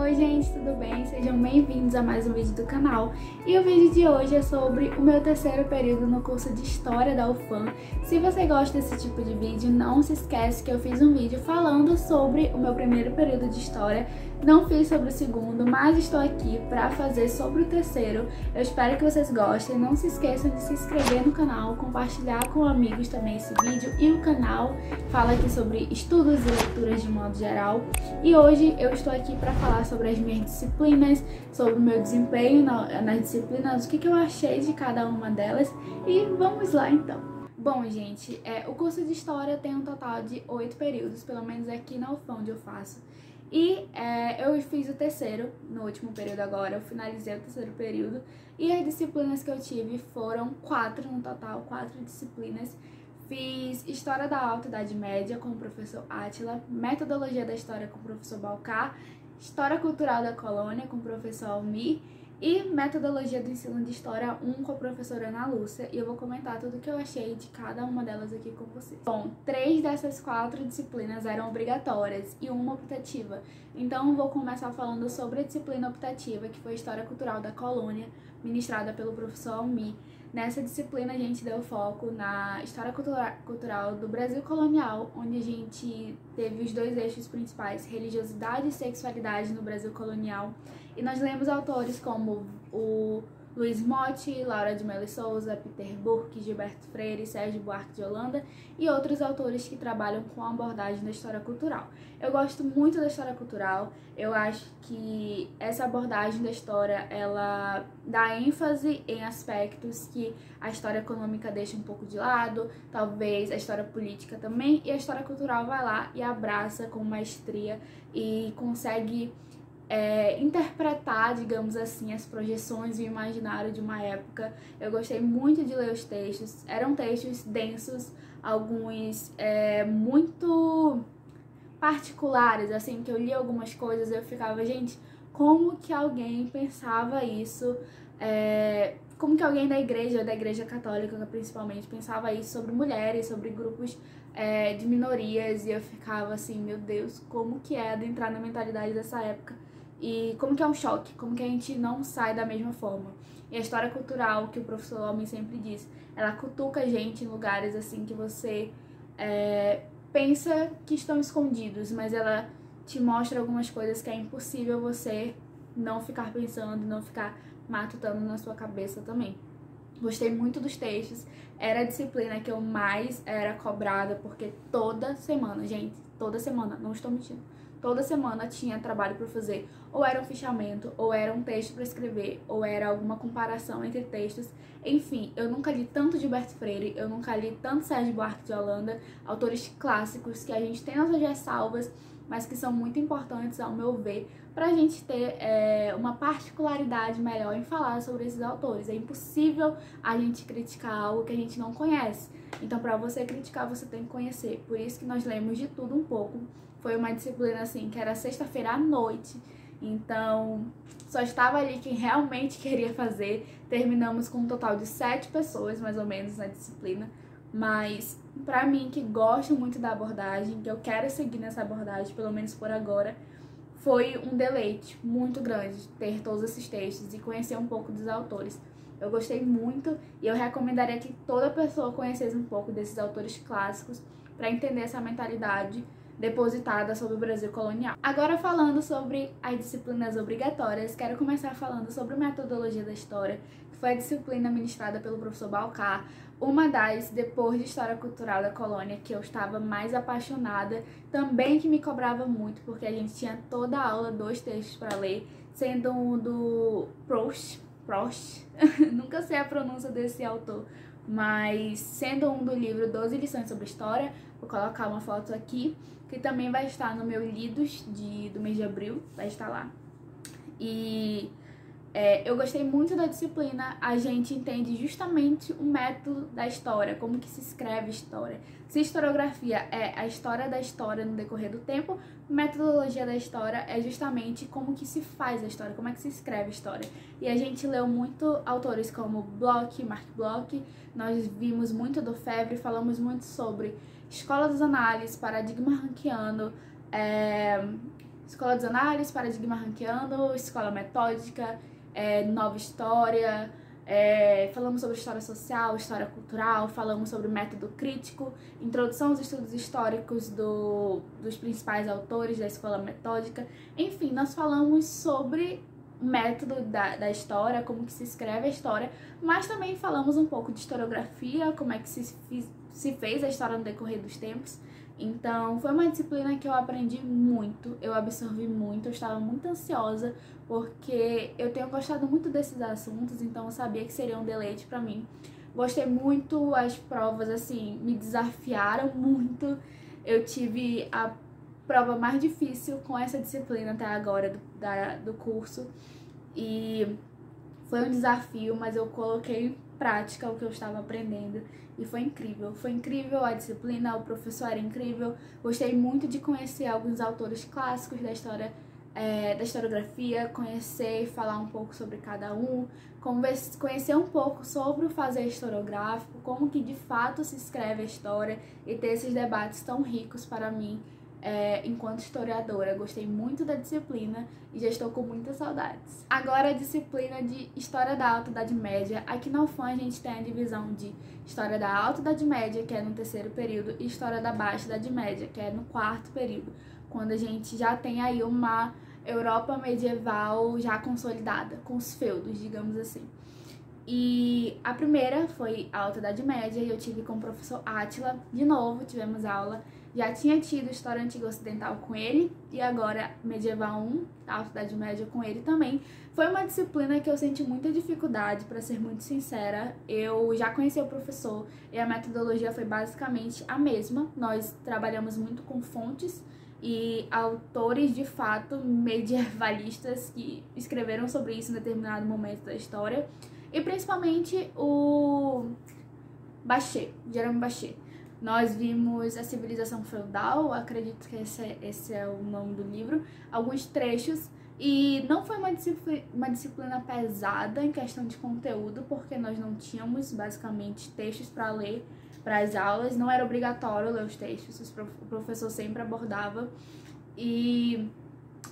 Oi gente, tudo bem? Sejam bem-vindos a mais um vídeo do canal. E o vídeo de hoje é sobre o meu terceiro período no curso de História da UFAM. Se você gosta desse tipo de vídeo, não se esquece que eu fiz um vídeo falando sobre o meu primeiro período de História. Não fiz sobre o segundo, mas estou aqui para fazer sobre o terceiro. Eu espero que vocês gostem. Não se esqueçam de se inscrever no canal, compartilhar com amigos também esse vídeo. E o canal fala aqui sobre estudos e leituras de modo geral. E hoje eu estou aqui para falar sobre as minhas disciplinas, sobre o meu desempenho nas disciplinas, o que eu achei de cada uma delas. E vamos lá então. Bom, gente, o curso de História tem um total de 8 períodos, pelo menos aqui na UFAM onde eu faço. E eu fiz o terceiro, no último período agora, eu finalizei o terceiro período. E as disciplinas que eu tive foram 4 no total, 4 disciplinas. Fiz História da Alta Idade Média com o professor Átila, Metodologia da História com o professor Balcar, História Cultural da Colônia com o professor Almir e Metodologia do Ensino de História 1 com a professora Ana Lúcia. E eu vou comentar tudo o que eu achei de cada uma delas aqui com vocês. Bom, 3 dessas 4 disciplinas eram obrigatórias e uma optativa. Então eu vou começar falando sobre a disciplina optativa, que foi História Cultural da Colônia, ministrada pelo professor Almir. Nessa disciplina a gente deu foco na história cultural do Brasil colonial, onde a gente teve os 2 eixos principais, religiosidade e sexualidade no Brasil colonial. E nós lemos autores como o Luiz Motti, Laura de Melo Souza, Peter Burke, Gilberto Freire, Sérgio Buarque de Holanda e outros autores que trabalham com a abordagem da história cultural. Eu gosto muito da história cultural, eu acho que essa abordagem da história, ela dá ênfase em aspectos que a história econômica deixa um pouco de lado, talvez a história política também, e a história cultural vai lá e abraça com maestria e consegue interpretar, digamos assim, as projeções e o imaginário de uma época. Eu gostei muito de ler os textos, eram textos densos, alguns muito particulares, assim, que eu li algumas coisas e eu ficava, gente, como que alguém pensava isso, como que alguém da igreja católica principalmente, pensava isso sobre mulheres, sobre grupos de minorias, e eu ficava assim, meu Deus, como que é adentrar na mentalidade dessa época. E como que é um choque, como que a gente não sai da mesma forma. E a história cultural, que o professor Almir sempre diz, ela cutuca a gente em lugares assim que você pensa que estão escondidos, mas ela te mostra algumas coisas que é impossível você não ficar pensando, não ficar matutando na sua cabeça também. Gostei muito dos textos, era a disciplina que eu mais era cobrada, porque toda semana, gente, toda semana, não estou mentindo, toda semana tinha trabalho para fazer, ou era um fichamento, ou era um texto para escrever, ou era alguma comparação entre textos. Enfim, eu nunca li tanto Gilberto Freire, eu nunca li tanto Sérgio Buarque de Holanda, autores clássicos que a gente tem nossas ressalvas, mas que são muito importantes, ao meu ver, para a gente ter uma particularidade melhor em falar sobre esses autores. É impossível a gente criticar algo que a gente não conhece. Então, para você criticar, você tem que conhecer. Por isso que nós lemos de tudo um pouco. Foi uma disciplina, assim, que era sexta-feira à noite. Então, só estava ali quem realmente queria fazer. Terminamos com um total de 7 pessoas, mais ou menos, na disciplina. Mas, pra mim, que gosto muito da abordagem, que eu quero seguir nessa abordagem, pelo menos por agora, foi um deleite muito grande ter todos esses textos e conhecer um pouco dos autores. Eu gostei muito e eu recomendaria que toda pessoa conhecesse um pouco desses autores clássicos para entender essa mentalidade depositada sobre o Brasil colonial. Agora, falando sobre as disciplinas obrigatórias, quero começar falando sobre Metodologia da História, que foi a disciplina ministrada pelo professor Balcar, uma das, depois de História Cultural da Colônia, que eu estava mais apaixonada, também que me cobrava muito, porque a gente tinha toda a aula 2 textos para ler, sendo um do Proust, nunca sei a pronúncia desse autor, mas sendo um do livro 12 lições sobre História. Vou colocar uma foto aqui, que também vai estar no meu Lidos do mês de abril, vai estar lá. E eu gostei muito da disciplina, a gente entende justamente o método da história, como que se escreve história. Se historiografia é a história da história no decorrer do tempo, metodologia da história é justamente como que se faz a história, como é que se escreve a história. E a gente leu muito autores como Bloch, Marc Bloch, nós vimos muito do Febvre, falamos muito sobre escola das análises, paradigma rankiano, Escola dos Análises, Paradigma Rankeano, Escola Metódica, Nova História, falamos sobre história social, história cultural, falamos sobre método crítico, introdução aos estudos históricos dos principais autores da escola metódica. Enfim, nós falamos sobre o método da história, como que se escreve a história, mas também falamos um pouco de historiografia, como é que se fez a história no decorrer dos tempos. Então, foi uma disciplina que eu aprendi muito, eu absorvi muito, eu estava muito ansiosa, porque eu tenho gostado muito desses assuntos, então eu sabia que seria um deleite pra mim. Gostei muito, as provas, assim, me desafiaram muito. Eu tive a prova mais difícil com essa disciplina até agora do curso, e foi um desafio, mas eu coloquei em prática o que eu estava aprendendo e foi incrível a disciplina, o professor era incrível. Gostei muito de conhecer alguns autores clássicos da história, da historiografia, conhecer e falar um pouco sobre cada um, conhecer um pouco sobre o fazer historiográfico, como que de fato se escreve a história e ter esses debates tão ricos para mim. Enquanto historiadora, gostei muito da disciplina e já estou com muitas saudades. Agora a disciplina de História da Alta Idade Média. Aqui na UFAM a gente tem a divisão de História da Alta Idade Média, que é no terceiro período, e História da Baixa Idade Média, que é no quarto período, quando a gente já tem aí uma Europa medieval já consolidada, com os feudos, digamos assim. E a primeira foi a Alta Idade Média e eu tive com o professor Átila, de novo tivemos aula. Já tinha tido História Antiga Ocidental com ele e agora Medieval 1, Alta Idade Média com ele também. Foi uma disciplina que eu senti muita dificuldade, para ser muito sincera. Eu já conheci o professor e a metodologia foi basicamente a mesma. Nós trabalhamos muito com fontes e autores de fato medievalistas que escreveram sobre isso em determinado momento da história. E principalmente o Bachet, Jerome Bachet. Nós vimos A Civilização Feudal, acredito que esse é o nome do livro, alguns trechos, e não foi uma disciplina pesada em questão de conteúdo, porque nós não tínhamos basicamente textos para ler para as aulas, não era obrigatório ler os textos, o professor sempre abordava, e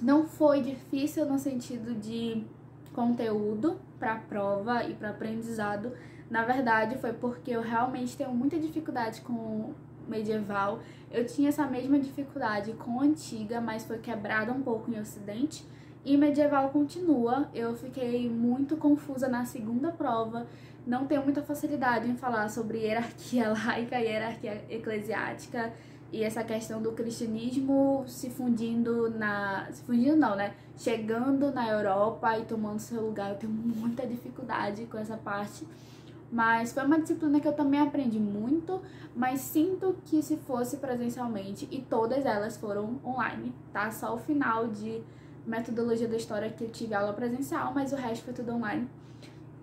não foi difícil no sentido de conteúdo para a prova e para aprendizado. Na verdade, foi porque eu realmente tenho muita dificuldade com medieval. Eu tinha essa mesma dificuldade com antiga, mas foi quebrada um pouco em Ocidente. E medieval continua. Eu fiquei muito confusa na segunda prova. Não tenho muita facilidade em falar sobre hierarquia laica e hierarquia eclesiástica. E essa questão do cristianismo chegando na Europa e tomando seu lugar. Eu tenho muita dificuldade com essa parte. Mas foi uma disciplina que eu também aprendi muito, mas sinto que se fosse presencialmente, e todas elas foram online, tá? Só o final de metodologia da história que eu tive aula presencial, mas o resto foi tudo online.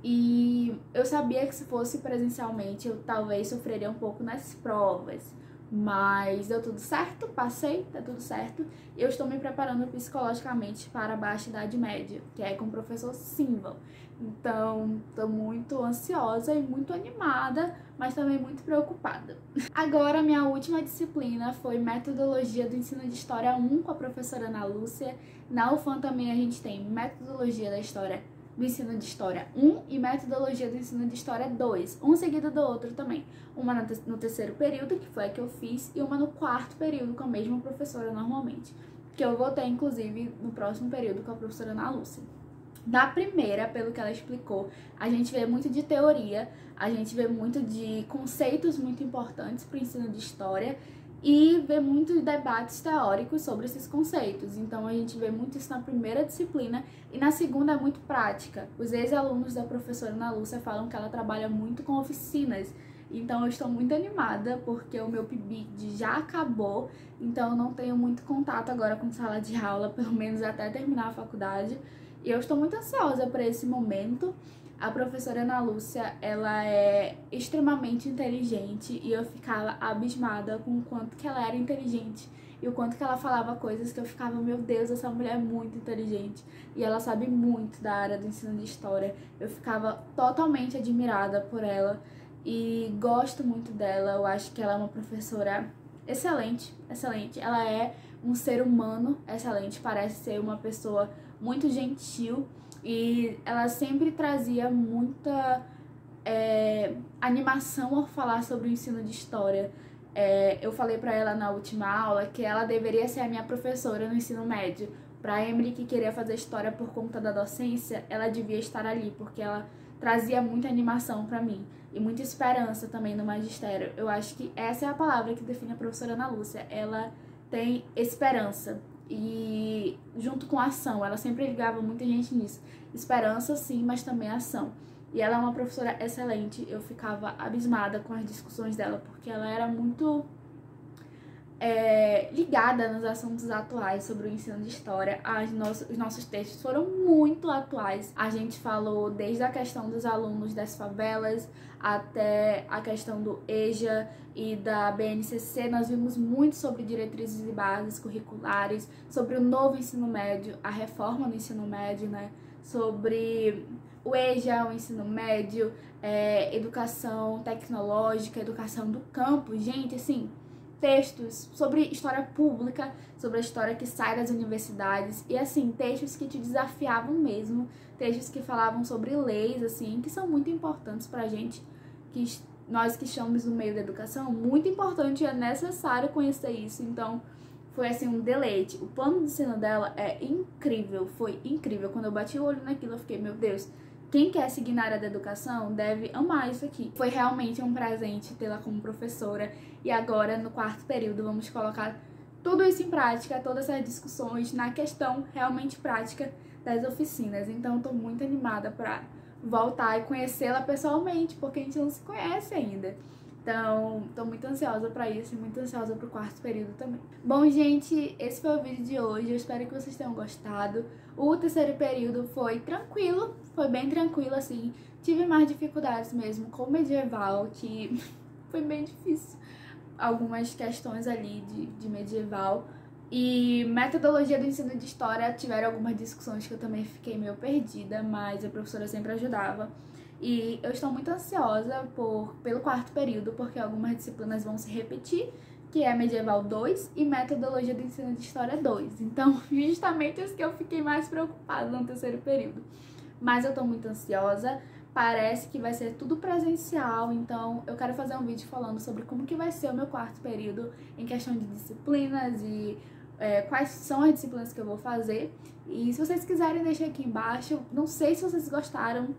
E eu sabia que se fosse presencialmente eu talvez sofreria um pouco nas provas, mas deu tudo certo, passei, tá tudo certo. E eu estou me preparando psicologicamente para a Baixa Idade Média, que é com o professor Simval. Então, tô muito ansiosa e muito animada, mas também muito preocupada. Agora, minha última disciplina foi Metodologia do Ensino de História 1 com a professora Ana Lúcia. Na UFAM também a gente tem Metodologia da História do Ensino de História 1 e Metodologia do Ensino de História 2, um seguido do outro também. Uma no terceiro período, que foi a que eu fiz, e uma no quarto período com a mesma professora normalmente, que eu vou ter, inclusive, no próximo período com a professora Ana Lúcia. Na primeira, pelo que ela explicou, a gente vê muito de teoria, a gente vê muito de conceitos muito importantes para o ensino de história e vê muitos debates teóricos sobre esses conceitos. Então a gente vê muito isso na primeira disciplina e na segunda é muito prática. Os ex-alunos da professora Ana Lúcia falam que ela trabalha muito com oficinas. Então eu estou muito animada porque o meu PIBID já acabou, então eu não tenho muito contato agora com sala de aula, pelo menos até terminar a faculdade. E eu estou muito ansiosa para esse momento. A professora Ana Lúcia, ela é extremamente inteligente e eu ficava abismada com o quanto que ela era inteligente e o quanto que ela falava coisas que eu ficava, meu Deus, essa mulher é muito inteligente e ela sabe muito da área do ensino de história. Eu ficava totalmente admirada por ela e gosto muito dela. Eu acho que ela é uma professora excelente, excelente. Ela é um ser humano excelente, parece ser uma pessoa muito gentil e ela sempre trazia muita animação ao falar sobre o ensino de história. Eu falei pra ela na última aula que ela deveria ser a minha professora no ensino médio. Pra Emily, que queria fazer história por conta da docência, ela devia estar ali, porque ela trazia muita animação pra mim e muita esperança também no magistério. Eu acho que essa é a palavra que define a professora Ana Lúcia. Ela tem esperança e junto com ação, ela sempre ligava muita gente nisso. Esperança sim, mas também ação. E ela é uma professora excelente, eu ficava abismada com as discussões dela, porque ela era muito ligada nos assuntos atuais sobre o ensino de história. Os nossos textos foram muito atuais. A gente falou desde a questão dos alunos das favelas até a questão do EJA e da BNCC. Nós vimos muito sobre diretrizes e bases curriculares, sobre o novo ensino médio, a reforma do ensino médio, né? Sobre o EJA, o ensino médio, educação tecnológica, educação do campo. Gente, assim, textos sobre história pública, sobre a história que sai das universidades e, assim, textos que te desafiavam mesmo, textos que falavam sobre leis, assim, que são muito importantes pra gente, nós que estamos no meio da educação, muito importante e é necessário conhecer isso. Então, foi, assim, um deleite. O plano de ensino dela é incrível, foi incrível. Quando eu bati o olho naquilo, eu fiquei, meu Deus, quem quer seguir na área da educação deve amar isso aqui. Foi realmente um presente tê-la como professora. E agora, no quarto período, vamos colocar tudo isso em prática, todas essas discussões na questão realmente prática das oficinas. Então, eu tô muito animada pra voltar e conhecê-la pessoalmente, porque a gente não se conhece ainda. Então, tô muito ansiosa pra isso e muito ansiosa pro quarto período também. Bom, gente, esse foi o vídeo de hoje. Eu espero que vocês tenham gostado. O terceiro período foi tranquilo, foi bem tranquilo, assim. Tive mais dificuldades mesmo com medieval, que foi bem difícil. Algumas questões ali de medieval. E metodologia do ensino de história, tiveram algumas discussões que eu também fiquei meio perdida, mas a professora sempre ajudava. E eu estou muito ansiosa pelo quarto período, porque algumas disciplinas vão se repetir, que é Medieval 2 e Metodologia do Ensino de História 2. Então, justamente as que eu fiquei mais preocupada no terceiro período. Mas eu estou muito ansiosa, parece que vai ser tudo presencial, então eu quero fazer um vídeo falando sobre como que vai ser o meu quarto período em questão de disciplinas e quais são as disciplinas que eu vou fazer. E se vocês quiserem, deixem aqui embaixo. Não sei se vocês gostaram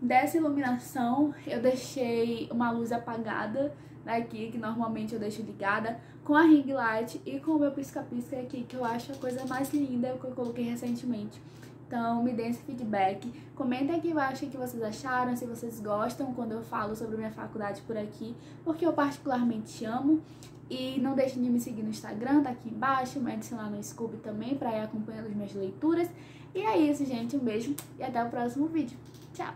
dessa iluminação, eu deixei uma luz apagada daqui, que normalmente eu deixo ligada, com a ring light e com o meu pisca-pisca aqui, que eu acho a coisa mais linda que eu coloquei recentemente. Então, me deem esse feedback. Comentem aqui embaixo o que vocês acharam, se vocês gostam quando eu falo sobre minha faculdade por aqui, porque eu particularmente amo. E não deixem de me seguir no Instagram, tá aqui embaixo, me adicionar no Scooby também pra ir acompanhando as minhas leituras. E é isso, gente. Um beijo e até o próximo vídeo. Tchau!